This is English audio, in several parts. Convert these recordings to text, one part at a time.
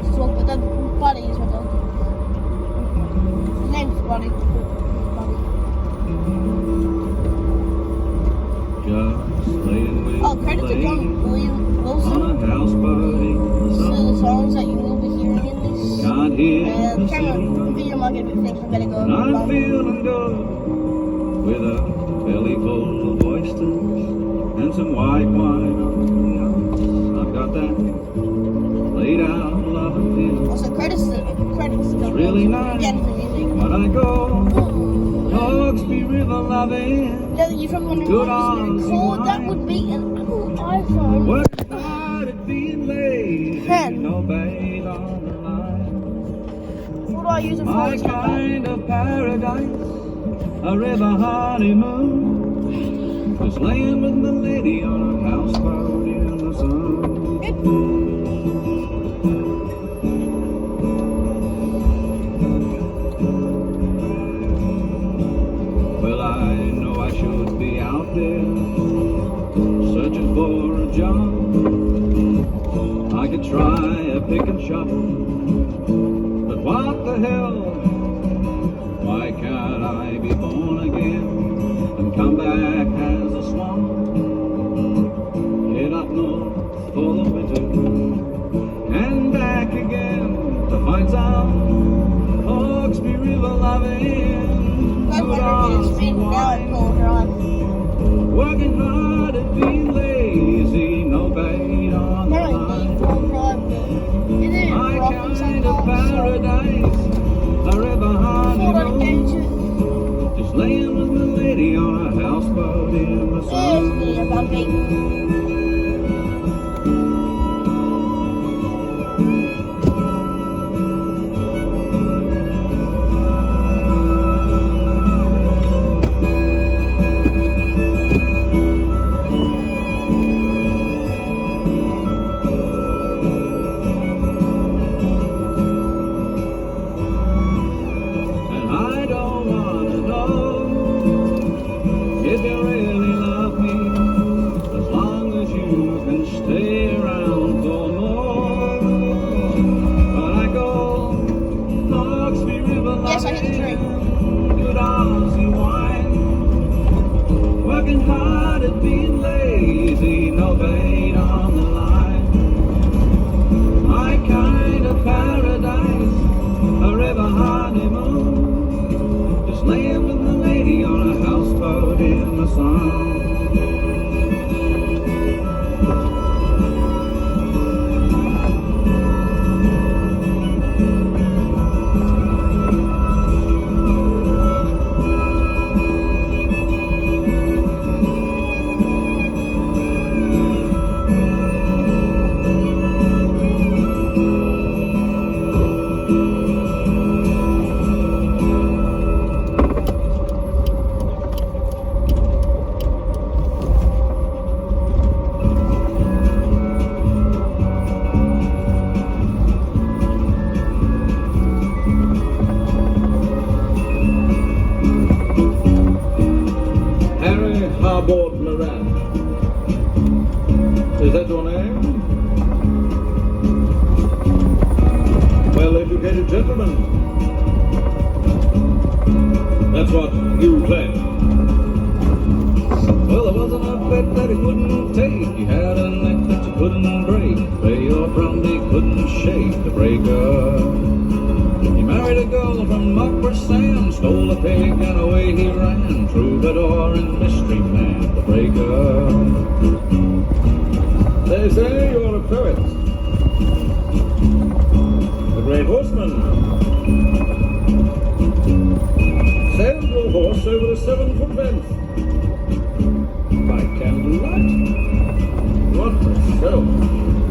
trying to talk, but then Buddy is my dog. His name's Buddy. Just laying with Oh, credit to John William Wilson. on a house party. So the songs that you will be hearing in this. Can't hear the Camera, city. the video might get a bit thick, so I better go. I'm feeling good with a belly full of oysters and some white wine on the ice. I've got that laid out love and feel. Also, credits to John Really Wilson. nice. Again for music. When I go, Hawksby River loving. Yeah, you're probably wondering Good what on this record. That would be an Apple iPhone. Working hard at being lazy, Pen. no bait on the line. What do I use it for? My It's not bad. kind of paradise, a river honeymoon. Just laying with my lady on a houseboat in the sun. Well, I know I should be out there searching for a job. I could try a pick and shovel, but what the hell? Why can't I be born again and come back as a swan? Head up north for the winter and back again to find some Hawksby River loving. That's Good what on it's been some now at wine. Full Drive. Working hard at being lazy, no bait on the Really, line. Full Drive. Is it My rock kind and of paradise, a river honeymoon. Just laying with my lady on a houseboat in the sun. There's the bumping. And I don't want to know if you really love me, as long as you can stay around for more. But I go Hawksby River Yes, I hit the drink. good Aussie wine, working hard at being lazy, no bait on the line. My kind of paradise, a river honeymoon, just laying with the lady on a houseboat in the sun. Harbord Moran. Is that your name? Well-educated gentleman. That's what you claim. Well, there wasn't a bet that he wouldn't take. He had a neck that you couldn't break. Ray or Brandy couldn't shake the breaker. He married a girl from Upper Sam, stole a pig and away he ran. Troubadour and mystery man, the breaker. They say you're a poet, the great horseman. Sailed your horse over a 7-foot fence by candlelight. What a show!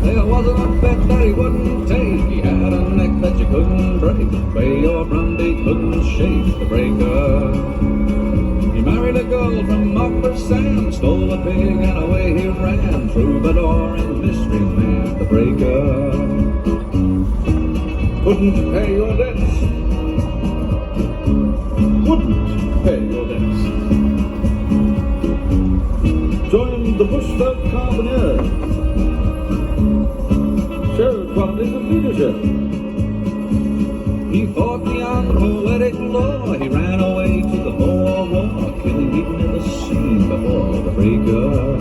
There wasn't a bet that he wouldn't take. He had a neck that you couldn't break. Bay or Brandy couldn't shake the breaker. He married a girl from Upper Sam, stole a pig and away he ran. Troubadour and mystery man, the breaker. Couldn't pay your debts. Wouldn't pay your debts. Joined the Bushveld Carbineers. Showed qualities of leadership. breaker.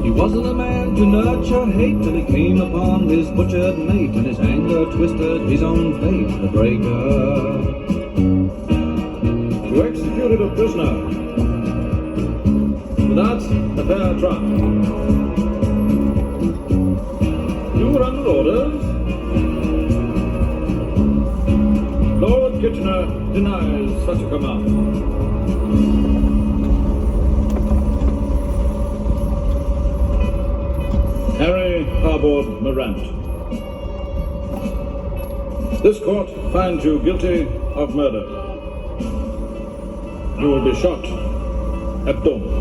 He wasn't a man to nurture hate till he came upon his butchered mate, and his anger twisted his own fate, the breaker. You executed a prisoner. That's a fair trial. You were under orders. Lord Kitchener denies such a command. Harry Harbord Morant. This court finds you guilty of murder. You will be shot at dawn.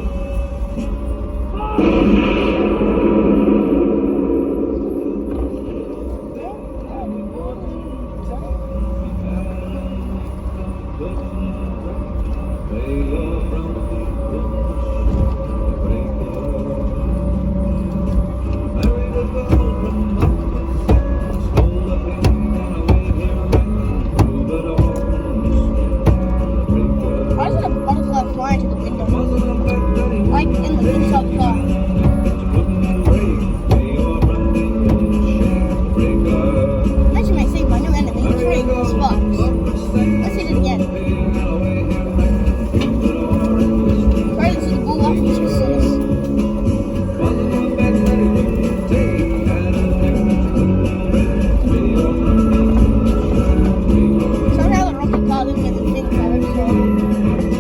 Why is it a butterfly flying to the window? Like in the inside the car. Actually, may save my new enemy, Tree, Sparks. Let's hit it again. Sorry, this is the bull off and just somehow the rocket car didn't get the thing covered, so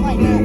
like that.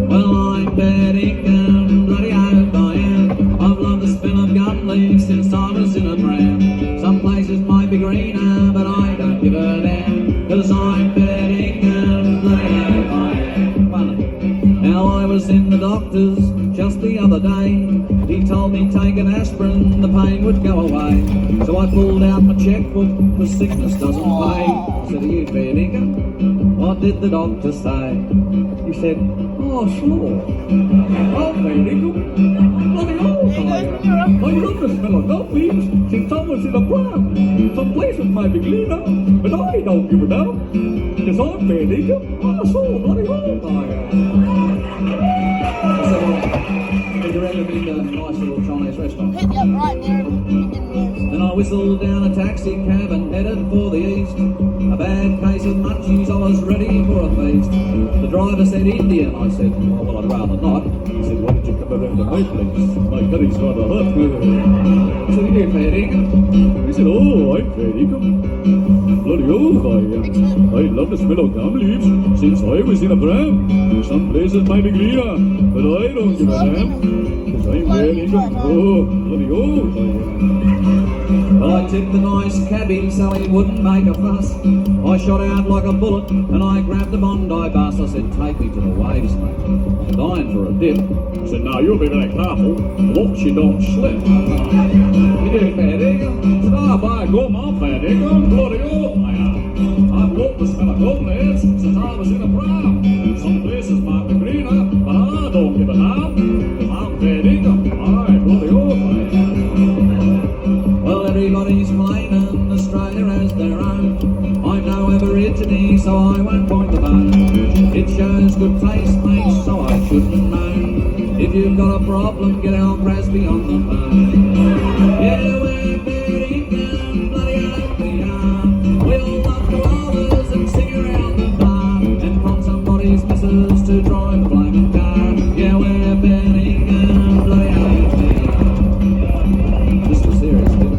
Well, I'm betting and bloody out I am. I've loved the smell of gun leaves since I was in a pram. Some places might be greener, but I don't give a damn. 'Cause I'm betting and bloody out I am. Funny. Now I was in the doctor's just the other day. He told me take an aspirin, the pain would go away. So I pulled out my checkbook, 'cause sickness doesn't pay. I said, are you fair dinkum? What did the doctor say? He said, oh, sure. Oh, fair dinkum. Bloody hell, I love the smell of dog leaves since I was in a pram. Some places might be cleaner, but I don't give a damn. 'Cause I'm fair dinkum. Oh, sure, bloody hell, Have you ever been to a nice little Chinese restaurant? Hit you up right there. It didn't move. Then I whistled down a taxi cab and headed for the east. A bad case of munchies, I was ready for a feast. The driver said Indian. I said, oh, well, I'd rather not. He said, why don't you come around to my place? My curry's rather hot. I said, are you fair dinkum? He said, oh, I'm fair dinkum. Bloody oath, I love the smell of gum leaves since I was in a pram. Some places might be cleaner, but I don't give a damn. 'Cause I'm fair dinkum. Oh, bloody oath, Well, I tipped the nice cabbie so he wouldn't make a fuss. I shot out like a bullet and I grabbed the Bondi bus. I said, take me to the waves, mate. I'm dying for a dip. He said, no, you'll be very careful. Watch you don't slip. You do fair dinkum? I said, oh, by God, I'm fair dinkum. Bloody oath, I've loved the smell of gold leaves since I was in a pram. Some places might be greener, but I don't give a damn. 'Cause I'm fair dinkum. Aye, bloody oath, Well, everybody's claiming Australia as their own. I'm no Aborigine, so I won't point the bone. It shows good taste, mate, so I shouldn't have known. If you've got a problem, get Al Crasby on the phone. Yeah, we're fair dinkum, bloody out we are. We all love koalas and sing around the bar and prompt somebody's missus to drive a flaming car. Yeah, we're fair dinkum, bloody out we are. This was serious, dude.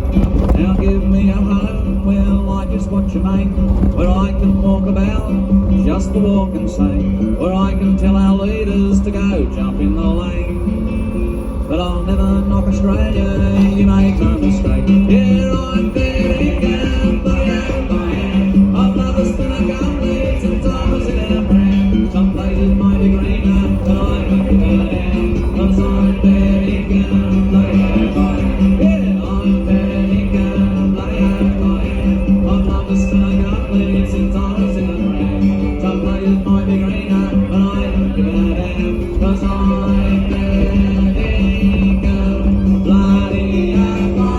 Now give me a home where life is what you make, where I can walk about, just to walk and say, where I can tell our leaders to go jump in the lane. but I'll never knock Australia, you make no mistake. Yeah, I'm very down, but I am. I've never spent a gumlet since I was in a brand. Some places might be greener, but I won't go down, 'cause I'm very down, but I am. Yeah, I'm very down, but I am. I've never spent a gumlet since I was in a brand. Some places might be greener, but I won't go down, 'cause I'm very down, bloody am I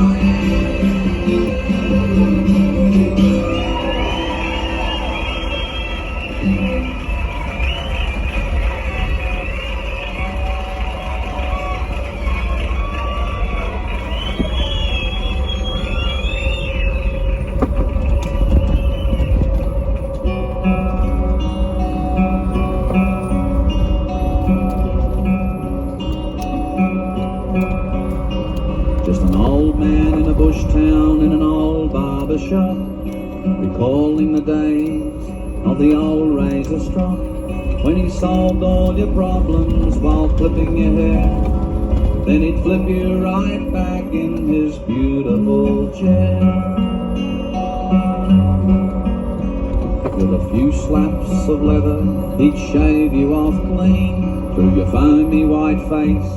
Just an old man in a bush town in an old barber shop, recalling the days of the old razor strop, when he solved all your problems while clipping your hair. Then he'd flip you right back in his beautiful chair. With a few slaps of leather, he'd shave you off clean. Through your foamy white face,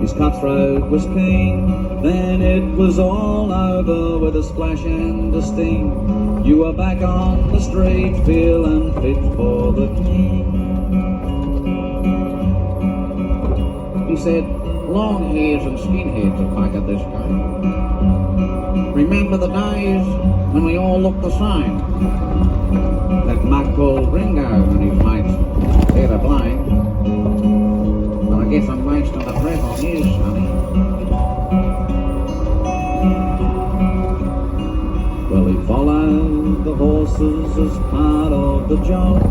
his cutthroat was keen. Then it was all over with a splash and a sting. You were back on the street, feeling fit for the king. He said, long hairs and skinheads will make it this game. Remember the days when we all looked the same? That mug called Ringo and his mates, they're to blame. But I guess I'm wasting the breath on you, sonny. Well, he followed the horses as part of the job.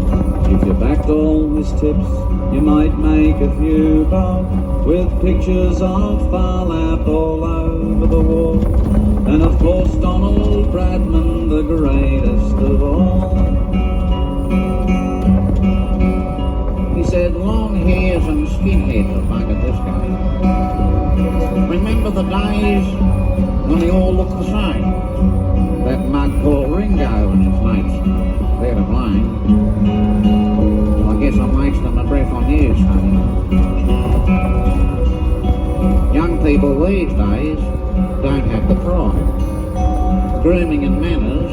If you backed all his tips, you might make a few bob, with pictures of Farlap all over the wall. And of course Donald Bradman, the greatest of all. He said, long hairs and skinheads will make it this game. Remember the days when they all looked the same? That mug called Ringo and his mates, they're to blame. I guess I'm wasting my breath on you, sonny. Young people these days don't have the pride. Grooming and manners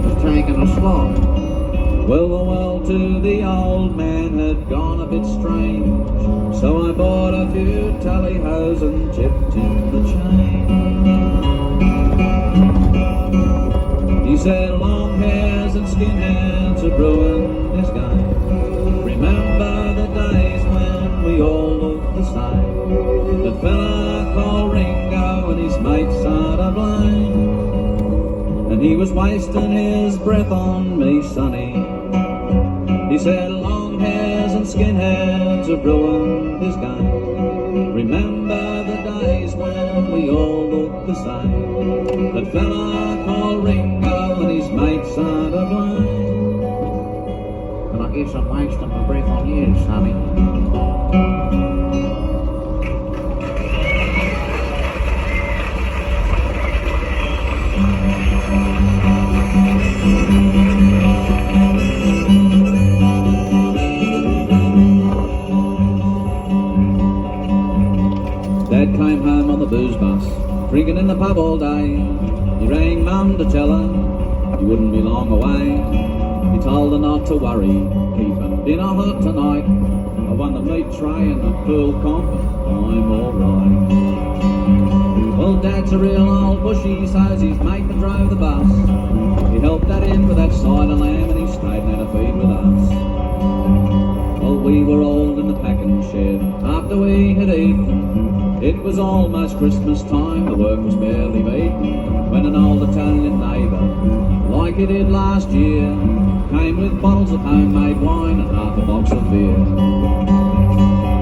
have taken a slide. Well, the world to the old man had gone a bit strange, so I bought a few tally-hos and chipped in the chain. He said, long hairs and skinheads have ruined his game. Remember the days when we all looked the same? The fella called Ringo and his mates are to blame. And he was wasting his breath on me, sonny. He said, long hairs and skinheads have ruined his game. Remember the days when we all looked the same? That fella called Ringo and his mates are to blame. And I guess I'm wasting my breath on you, sonny. Dad came home on the booze bus, drinking in the pub all day. He rang Mum to tell her he wouldn't be long away. He told her not to worry, keeping dinner hot tonight. I won the meat tray and the pool comp, I'm alright. Well, Dad's a real old bushy, so's his mate that drove the bus. He helped Dad in with that side of lamb and he stayed and had a feed with us. Well, we were all in the packing shed after we had eaten. It was almost Christmas time, the work was barely beaten, when an old Italian neighbour, like he did last year, came with bottles of homemade wine and half a box of beer.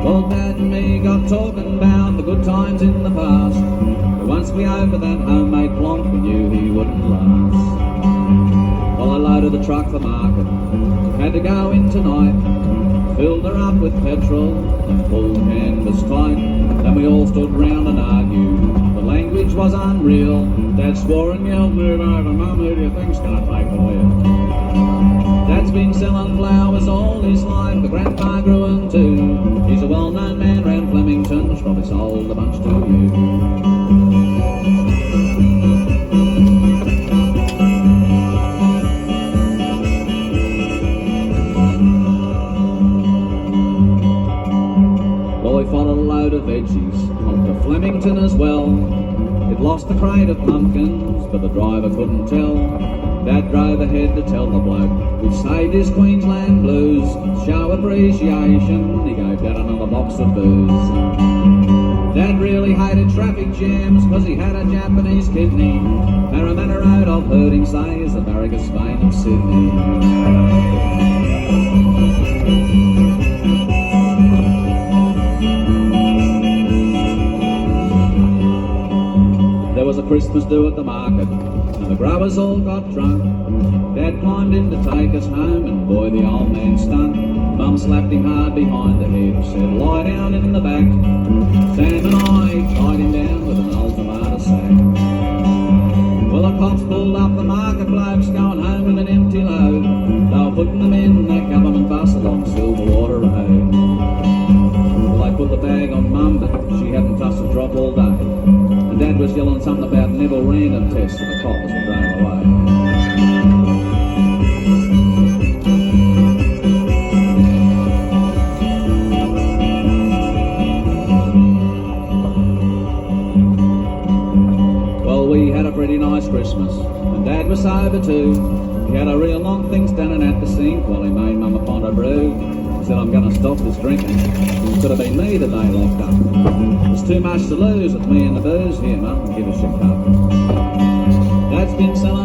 Well, Dad and me got talking about the good times in the past, but once we opened that homemade plonk, we knew he wouldn't last. Well, I loaded the truck for market. Had to go in tonight, filled her up with petrol and pulled the canvas tight. Then we all stood round and argued. The language was unreal. Dad swore and yelled, "Move over, Mum, who do you think's gonna take the wheel?" Dad's been selling flowers all his life, but Grandpa grew 'em too. He's a well-known man round Flemington, probably sold a bunch to you. Well, we followed a load of veggies up to Flemington as well. It lost a crate of pumpkins, but the driver couldn't tell. Dad drove ahead to tell the bloke we'd saved his Queensland blues. Show appreciation, he gave Dad another box of booze. Dad really hated traffic jams, cause he had a Japanese kidney. Parramatta Road, I've heard him say, is the Vargas vein of Sydney. There was a Christmas do at the market, and the growers all got drunk. Dad climbed in to take us home, and boy, the old man stunk. Mum slapped him hard behind the head, said, "Lie down in the back." Sam and I tied him down with an old tomato sack. Well, the cops pulled up the market blokes, going home with an empty load. They were putting them in that government bus along Silverwater Road. Well, they put the bag on Mum, but she hadn't touched a drop all day. And Dad was yelling something about never random tests, and the coppers were drove away. Well, we had a pretty nice Christmas, and Dad was sober too. He had a real long thing standing at the sink while he made Mum a pint of brew. He said, "I'm going to stop this drinking." It could have been me the day locked up. There's too much to lose with me and the booze. Here, Mum, give us your cup. Dad's been selling